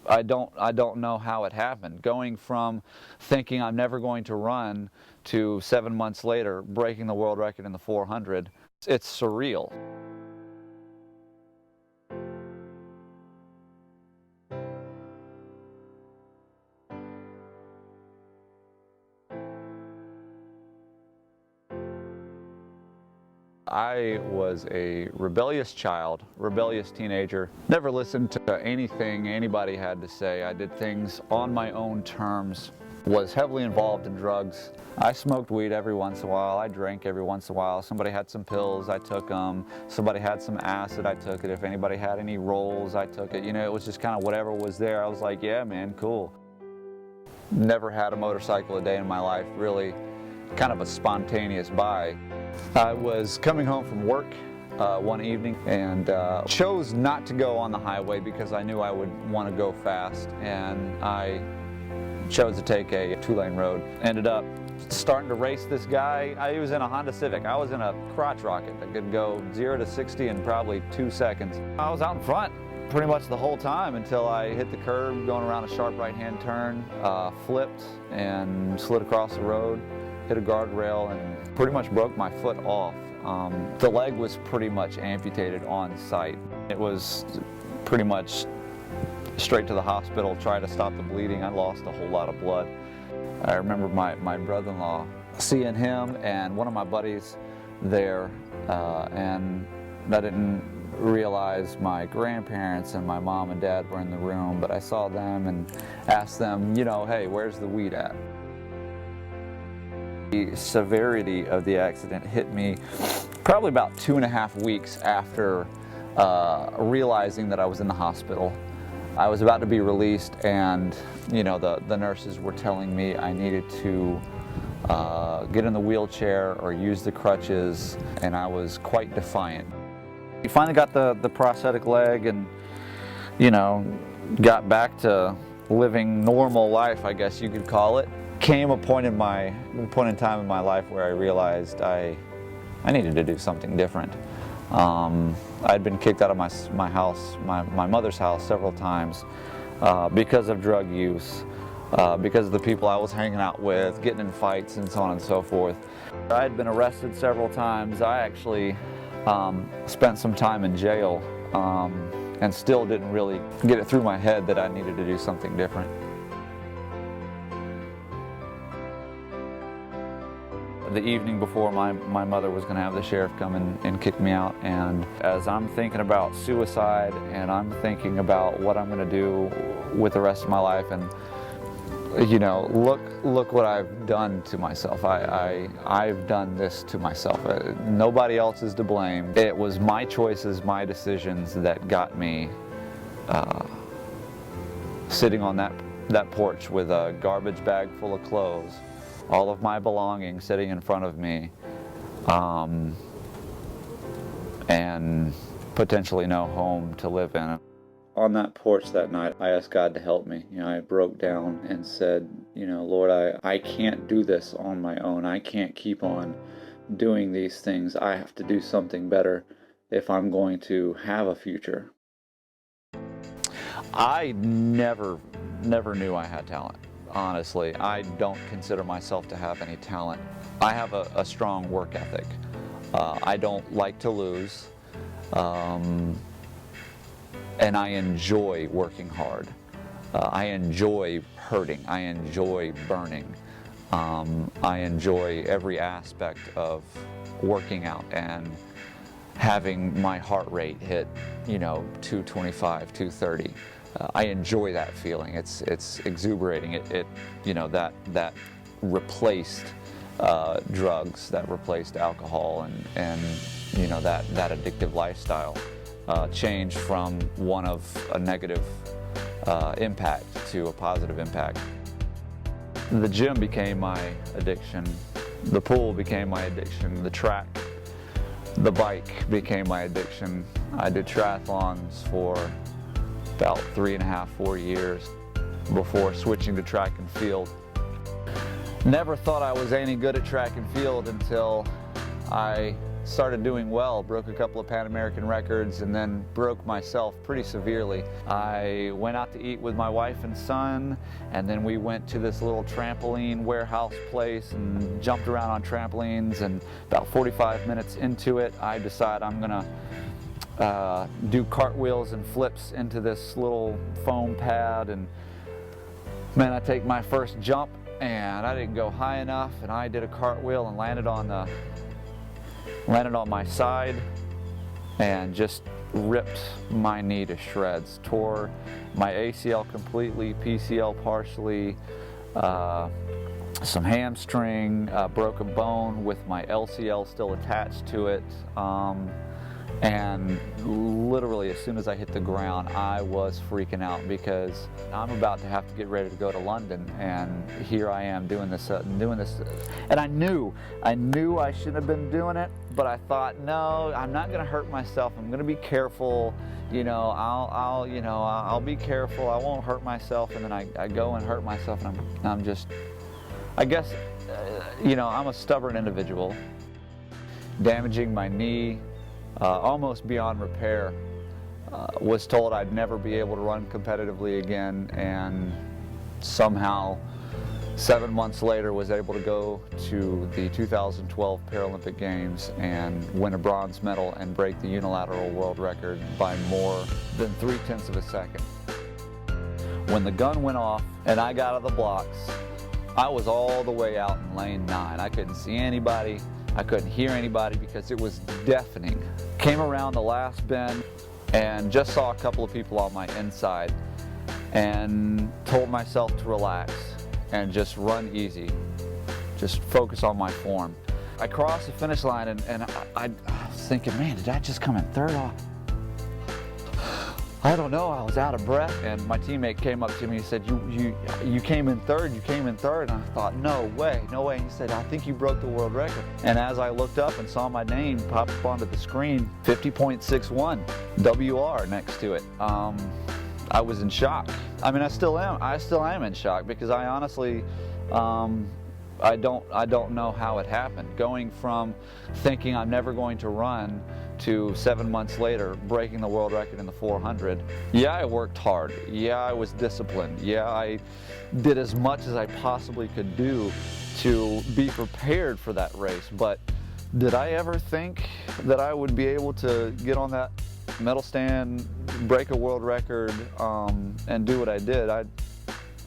I don't know how it happened. Going from thinking I'm never going to run to 7 months later breaking the world record in the 400, it's surreal. I was a rebellious child, rebellious teenager. Never listened to anything anybody had to say. I did things on my own terms. Was heavily involved in drugs. I smoked weed every once in a while. I drank every once in a while. Somebody had some pills, I took them. Somebody had some acid, I took it. If anybody had any rolls, I took it. You know, it was just kind of whatever was there. I was like, yeah, man, cool. Never had a motorcycle a day in my life, really kind of a spontaneous buy. I was coming home from work one evening and chose not to go on the highway because I knew I would want to go fast, and I chose to take a two-lane road. Ended up starting to race this guy. He was in a Honda Civic. I was in a crotch rocket that could go 0 to 60 in probably 2 seconds. I was out in front pretty much the whole time until I hit the curb going around a sharp right-hand turn, flipped and slid across the road, hit a guardrail, and pretty much broke my foot off. The leg was pretty much amputated on site. It was pretty much straight to the hospital, try to stop the bleeding. I lost a whole lot of blood. I remember my brother-in-law, seeing him and one of my buddies there, and I didn't realize my grandparents and my mom and dad were in the room, but I saw them and asked them, you know, hey, where's the weed at? The severity of the accident hit me probably about 2.5 weeks after realizing that I was in the hospital. I was about to be released, and you know, the nurses were telling me I needed to get in the wheelchair or use the crutches, and I was quite defiant. We finally got the prosthetic leg and, you know, got back to living normal life, I guess you could call it. Came a point in time in my life where I realized I needed to do something different. I'd been kicked out of my house, my mother's house, several times because of drug use, because of the people I was hanging out with, getting in fights and so on and so forth. I had been arrested several times. I actually spent some time in jail and still didn't really get it through my head that I needed to do something different. The evening before, my mother was going to have the sheriff come and kick me out, and as I'm thinking about suicide and I'm thinking about what I'm going to do with the rest of my life, and you know, look what I've done to myself. I've done this to myself. Nobody else is to blame. It was my choices, my decisions that got me sitting on that porch with a garbage bag full of clothes, all of my belongings sitting in front of me, and potentially no home to live in. On that porch that night, I asked God to help me. You know, I broke down and said, you know, Lord, I can't do this on my own. I can't keep on doing these things. I have to do something better if I'm going to have a future. I never knew I had talent. Honestly, I don't consider myself to have any talent. I have a strong work ethic. I don't like to lose, and I enjoy working hard. I enjoy hurting. I enjoy burning. I enjoy every aspect of working out and having my heart rate hit, you know, 225, 230. I enjoy that feeling. It's exuberating. It you know, that replaced drugs, that replaced alcohol, and you know, that addictive lifestyle changed from one of a negative impact to a positive impact. The gym became my addiction. The pool became my addiction. The track, the bike became my addiction. I did triathlons for about 3.5, 4 years before switching to track and field. Never thought I was any good at track and field until I started doing well, broke a couple of Pan American records, and then broke myself pretty severely. I went out to eat with my wife and son, and then we went to this little trampoline warehouse place and jumped around on trampolines, and about 45 minutes into it, I decide I'm gonna do cartwheels and flips into this little foam pad, and man, I take my first jump and I didn't go high enough, and I did a cartwheel and landed on my side and just ripped my knee to shreds. Tore my ACL completely, PCL partially, some hamstring, broke a bone with my LCL still attached to it. And literally as soon as I hit the ground, I was freaking out because I'm about to have to get ready to go to London, and here I am doing this, and I knew I shouldn't have been doing it, but I thought, no, I'm not going to hurt myself. I'm going to be careful. You know, I'll be careful. I won't hurt myself. And then I go and hurt myself, and I'm just, I guess, you know, I'm a stubborn individual, damaging my knee. Almost beyond repair. Was told I'd never be able to run competitively again, and somehow 7 months later was able to go to the 2012 Paralympic Games and win a bronze medal and break the unilateral world record by more than 0.3 of a second. When the gun went off and I got out of the blocks, I was all the way out in lane 9. I couldn't see anybody. I couldn't hear anybody because it was deafening. Came around the last bend and just saw a couple of people on my inside, and told myself to relax and just run easy, just focus on my form. I crossed the finish line, and I was thinking, man, did I just come in third? I don't know, I was out of breath, and my teammate came up to me and said, you came in third, and I thought, no way. And he said, I think you broke the world record. And as I looked up and saw my name pop up onto the screen, 50.61, WR next to it, I was in shock. I mean, I still am in shock, because I honestly, I don't know how it happened. Going from thinking I'm never going to run to 7 months later breaking the world record in the 400. Yeah, I worked hard. Yeah, I was disciplined. Yeah, I did as much as I possibly could do to be prepared for that race. But did I ever think that I would be able to get on that medal stand, break a world record, and do what I did?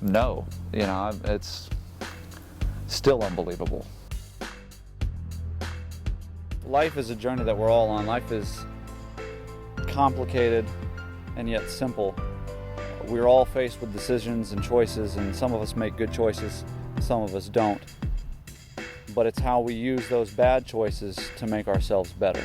No. You know, it's still unbelievable. Life is a journey that we're all on. Life is complicated and yet simple. We're all faced with decisions and choices, and some of us make good choices, some of us don't. But it's how we use those bad choices to make ourselves better.